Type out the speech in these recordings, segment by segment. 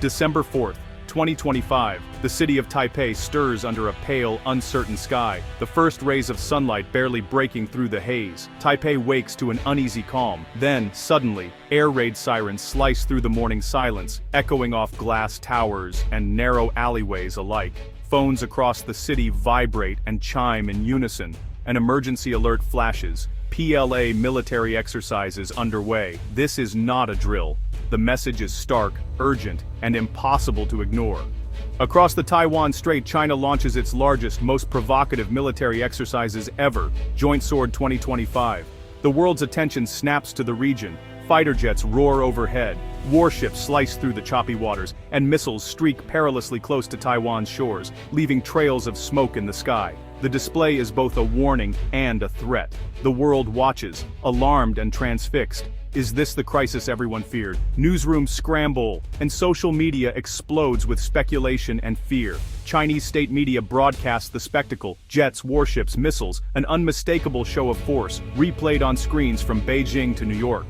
December 4th, 2025, the city of Taipei stirs under a pale, uncertain sky, the first rays of sunlight barely breaking through the haze. Taipei wakes to an uneasy calm. Then, suddenly, air raid sirens slice through the morning silence, echoing off glass towers and narrow alleyways alike. Phones across the city vibrate and chime in unison. An emergency alert flashes. PLA military exercises underway. This is not a drill. The message is stark, urgent, and impossible to ignore. Across the Taiwan Strait, China launches its largest, most provocative military exercises ever, Joint Sword 2025. The world's attention snaps to the region. Fighter jets roar overhead, warships slice through the choppy waters, and missiles streak perilously close to Taiwan's shores, leaving trails of smoke in the sky. The display is both a warning and a threat. The world watches, alarmed and transfixed. Is this the crisis everyone feared? Newsrooms scramble, and social media explodes with speculation and fear. Chinese state media broadcasts the spectacle: jets, warships, missiles, an unmistakable show of force, replayed on screens from Beijing to New York.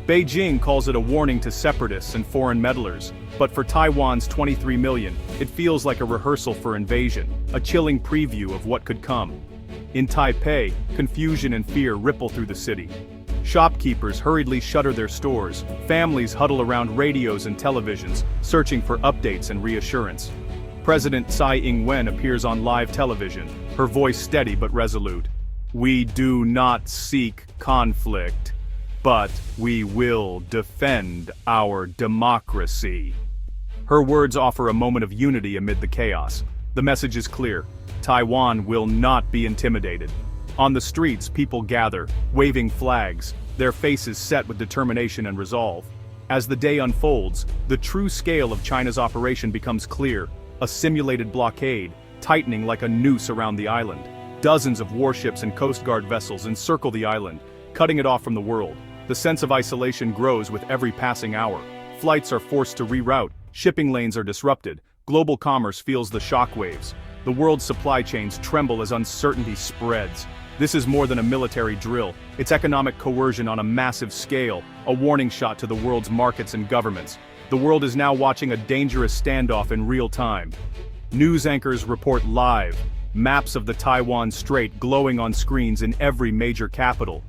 Beijing calls it a warning to separatists and foreign meddlers, but for Taiwan's 23 million, it feels like a rehearsal for invasion, a chilling preview of what could come. In Taipei, confusion and fear ripple through the city. Shopkeepers hurriedly shutter their stores, families huddle around radios and televisions, searching for updates and reassurance. President Tsai Ing-wen appears on live television, her voice steady but resolute. "We do not seek conflict, but we will defend our democracy." Her words offer a moment of unity amid the chaos. The message is clear: Taiwan will not be intimidated. On the streets, people gather, waving flags, their faces set with determination and resolve. As the day unfolds, the true scale of China's operation becomes clear: a simulated blockade, tightening like a noose around the island. Dozens of warships and Coast Guard vessels encircle the island, cutting it off from the world. The sense of isolation grows with every passing hour. Flights are forced to reroute, shipping lanes are disrupted, global commerce feels the shockwaves. The world's supply chains tremble as uncertainty spreads. This is more than a military drill, it's economic coercion on a massive scale, a warning shot to the world's markets and governments. The world is now watching a dangerous standoff in real time. News anchors report live, maps of the Taiwan Strait glowing on screens in every major capital.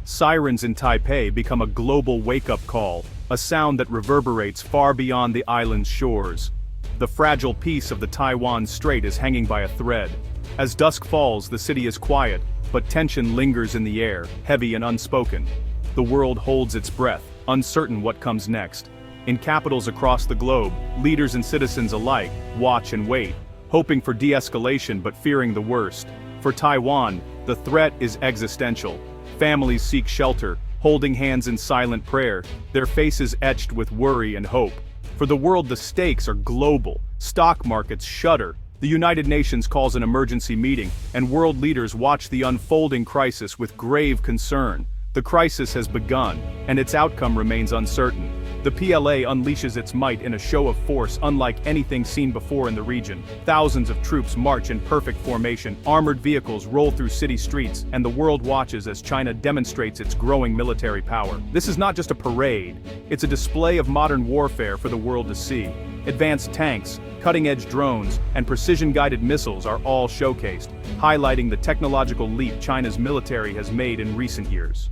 Sirens in Taipei become a global wake-up call, a sound that reverberates far beyond the island's shores. The fragile peace of the Taiwan Strait is hanging by a thread. As dusk falls, the city is quiet, but tension lingers in the air, heavy and unspoken. The world holds its breath, uncertain what comes next. In capitals across the globe, leaders and citizens alike watch and wait, hoping for de-escalation but fearing the worst. For Taiwan, the threat is existential. Families seek shelter, holding hands in silent prayer, their faces etched with worry and hope. For the world, the stakes are global. Stock markets shudder. The United Nations calls an emergency meeting, and world leaders watch the unfolding crisis with grave concern. The crisis has begun, and its outcome remains uncertain. The PLA unleashes its might in a show of force unlike anything seen before in the region. Thousands of troops march in perfect formation, armored vehicles roll through city streets, and the world watches as China demonstrates its growing military power. This is not just a parade, it's a display of modern warfare for the world to see. Advanced tanks, cutting-edge drones, and precision-guided missiles are all showcased, highlighting the technological leap China's military has made in recent years.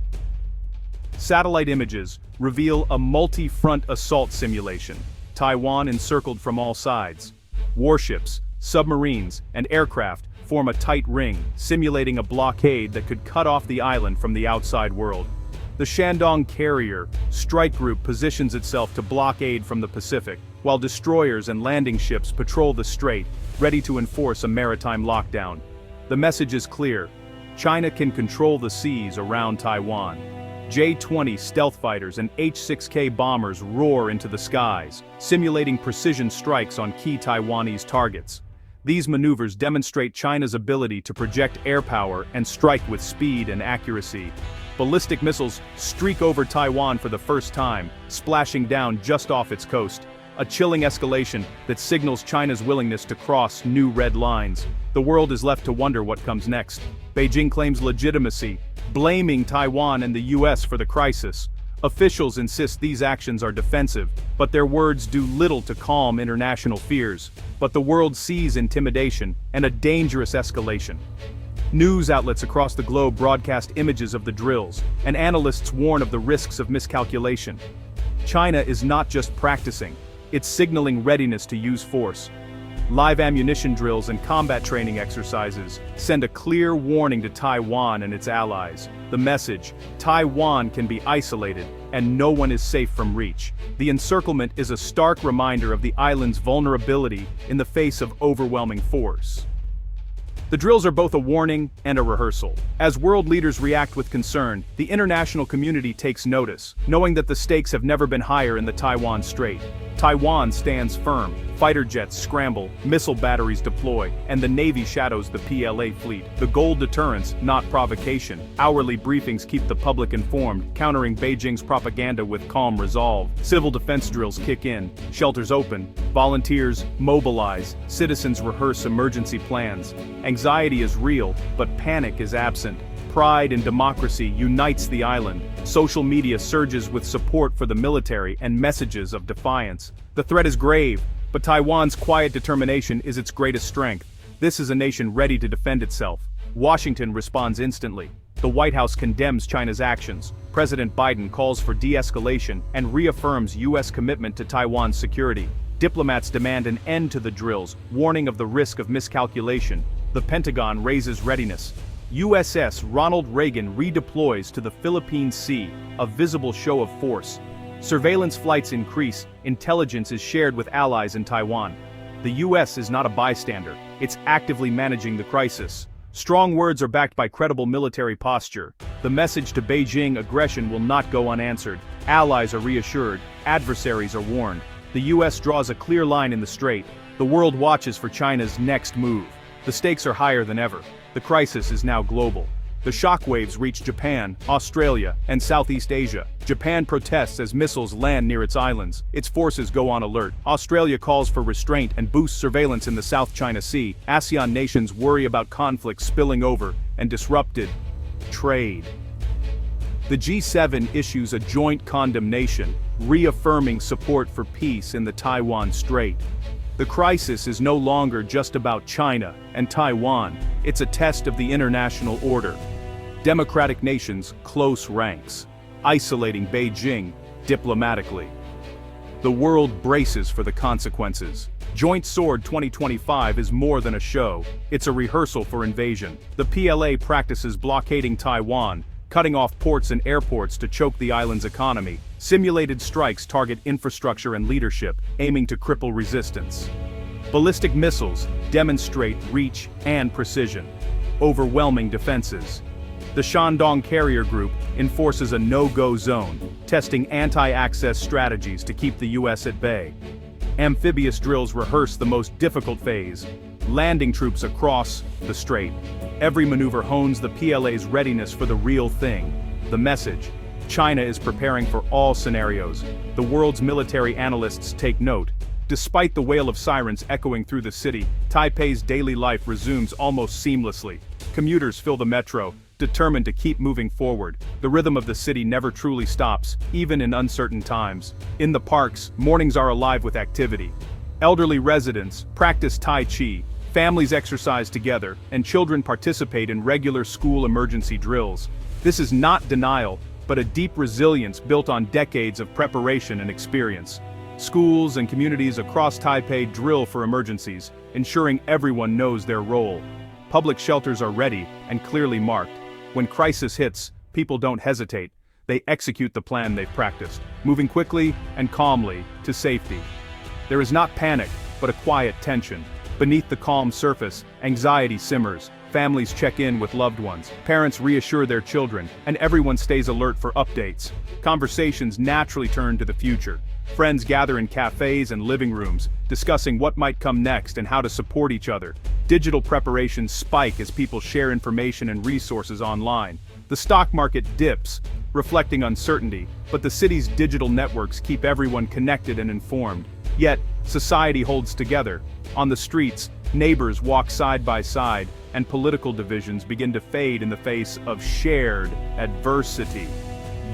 Satellite images reveal a multi-front assault simulation, Taiwan encircled from all sides. Warships, submarines, and aircraft form a tight ring, simulating a blockade that could cut off the island from the outside world. The Shandong carrier strike group positions itself to block aid from the Pacific, while destroyers and landing ships patrol the strait, ready to enforce a maritime lockdown. The message is clear: China can control the seas around Taiwan. J-20 stealth fighters and H-6K bombers roar into the skies, simulating precision strikes on key Taiwanese targets. These maneuvers demonstrate China's ability to project air power and strike with speed and accuracy. Ballistic missiles streak over Taiwan for the first time, splashing down just off its coast. A chilling escalation that signals China's willingness to cross new red lines. The world is left to wonder what comes next. Beijing claims legitimacy, blaming Taiwan and the US for the crisis. Officials insist these actions are defensive, but their words do little to calm international fears. But the world sees intimidation and a dangerous escalation. News outlets across the globe broadcast images of the drills, and analysts warn of the risks of miscalculation. China is not just practicing, it's signaling readiness to use force. Live ammunition drills and combat training exercises send a clear warning to Taiwan and its allies. The message: Taiwan can be isolated, and no one is safe from reach. The encirclement is a stark reminder of the island's vulnerability in the face of overwhelming force. The drills are both a warning and a rehearsal. As world leaders react with concern, the international community takes notice, knowing that the stakes have never been higher in the Taiwan Strait. Taiwan stands firm, fighter jets scramble, missile batteries deploy, and the Navy shadows the PLA fleet. The goal: deterrence, not provocation. Hourly briefings keep the public informed, countering Beijing's propaganda with calm resolve. Civil defense drills kick in, shelters open, volunteers mobilize, citizens rehearse emergency plans. Anxiety is real, but panic is absent. Pride in democracy unites the island. Social media surges with support for the military and messages of defiance. The threat is grave, but Taiwan's quiet determination is its greatest strength. This is a nation ready to defend itself. Washington responds instantly. The White House condemns China's actions. President Biden calls for de-escalation and reaffirms U.S. commitment to Taiwan's security. Diplomats demand an end to the drills, warning of the risk of miscalculation. The Pentagon raises readiness. USS Ronald Reagan redeploys to the Philippine Sea, a visible show of force. Surveillance flights increase, intelligence is shared with allies in Taiwan. The US is not a bystander, it's actively managing the crisis. Strong words are backed by credible military posture. The message to Beijing: aggression will not go unanswered. Allies are reassured, adversaries are warned. The US draws a clear line in the strait. The world watches for China's next move. The stakes are higher than ever. The crisis is now global. The shockwaves reach Japan, Australia, and Southeast Asia. Japan protests as missiles land near its islands. Its forces go on alert. Australia calls for restraint and boosts surveillance in the South China Sea. ASEAN nations worry about conflicts spilling over and disrupted trade. The G7 issues a joint condemnation, reaffirming support for peace in the Taiwan Strait. The crisis is no longer just about China and Taiwan, it's a test of the international order. Democratic nations close ranks, isolating Beijing diplomatically. The world braces for the consequences. Joint Sword 2025 is more than a show, it's a rehearsal for invasion. The PLA practices blockading Taiwan, cutting off ports and airports to choke the island's economy. Simulated strikes target infrastructure and leadership, aiming to cripple resistance. Ballistic missiles demonstrate reach and precision. Overwhelming defenses. The Shandong Carrier Group enforces a no-go zone, testing anti-access strategies to keep the US at bay. Amphibious drills rehearse the most difficult phase, landing troops across the strait. Every maneuver hones the PLA's readiness for the real thing. The message: China is preparing for all scenarios. The world's military analysts take note. Despite the wail of sirens echoing through the city, Taipei's daily life resumes almost seamlessly. Commuters fill the metro, determined to keep moving forward. The rhythm of the city never truly stops, even in uncertain times. In the parks, mornings are alive with activity. Elderly residents practice Tai Chi, families exercise together, and children participate in regular school emergency drills. This is not denial, but a deep resilience built on decades of preparation and experience. Schools and communities across Taipei drill for emergencies, ensuring everyone knows their role. Public shelters are ready and clearly marked. When crisis hits, people don't hesitate. They execute the plan they've practiced, moving quickly and calmly to safety. There is not panic, but a quiet tension. Beneath the calm surface, anxiety simmers. Families check in with loved ones, parents reassure their children, and everyone stays alert for updates. Conversations naturally turn to the future. Friends gather in cafes and living rooms, discussing what might come next and how to support each other. Digital preparations spike as people share information and resources online. The stock market dips, reflecting uncertainty, but the city's digital networks keep everyone connected and informed. Yet, society holds together. On the streets, neighbors walk side by side, and political divisions begin to fade in the face of shared adversity.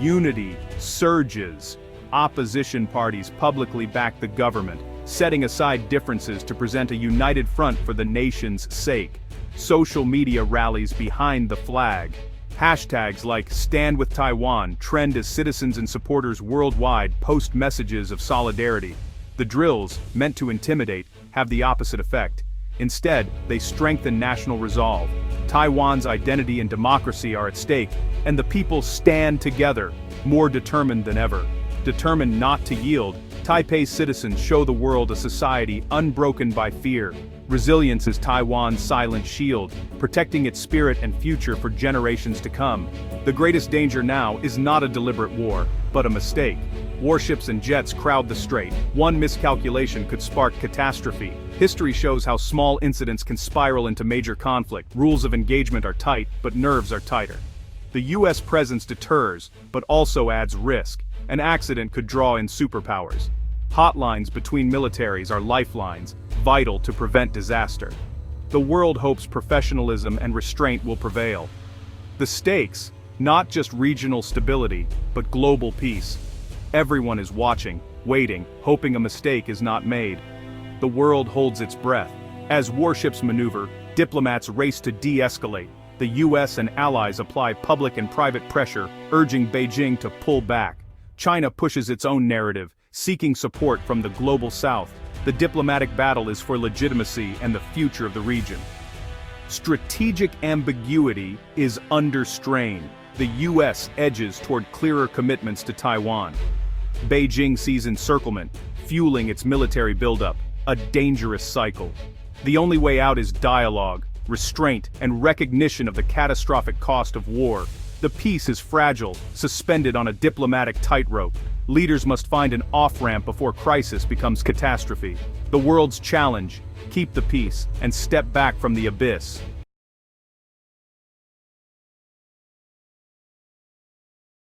Unity surges. Opposition parties publicly back the government, setting aside differences to present a united front for the nation's sake. Social media rallies behind the flag. Hashtags like "Stand with Taiwan" trend as citizens and supporters worldwide post messages of solidarity. The drills, meant to intimidate, have the opposite effect. Instead, they strengthen national resolve. Taiwan's identity and democracy are at stake, and the people stand together, more determined than ever. Determined not to yield, Taipei's citizens show the world a society unbroken by fear. Resilience is Taiwan's silent shield, protecting its spirit and future for generations to come. The greatest danger now is not a deliberate war, but a mistake. Warships and jets crowd the strait. One miscalculation could spark catastrophe. History shows how small incidents can spiral into major conflict. Rules of engagement are tight, but nerves are tighter. The US presence deters, but also adds risk. An accident could draw in superpowers. Hotlines between militaries are lifelines, vital to prevent disaster. The world hopes professionalism and restraint will prevail. The stakes, not just regional stability, but global peace. Everyone is watching, waiting, hoping a mistake is not made. The world holds its breath. As warships maneuver, diplomats race to de-escalate. The US and allies apply public and private pressure, urging Beijing to pull back. China pushes its own narrative, seeking support from the global south. The diplomatic battle is for legitimacy and the future of the region. Strategic ambiguity is under strain. The US edges toward clearer commitments to Taiwan. Beijing sees encirclement, fueling its military buildup, a dangerous cycle. The only way out is dialogue, restraint, and recognition of the catastrophic cost of war. The peace is fragile, suspended on a diplomatic tightrope. Leaders must find an off-ramp before crisis becomes catastrophe. The world's challenge: keep the peace and step back from the abyss.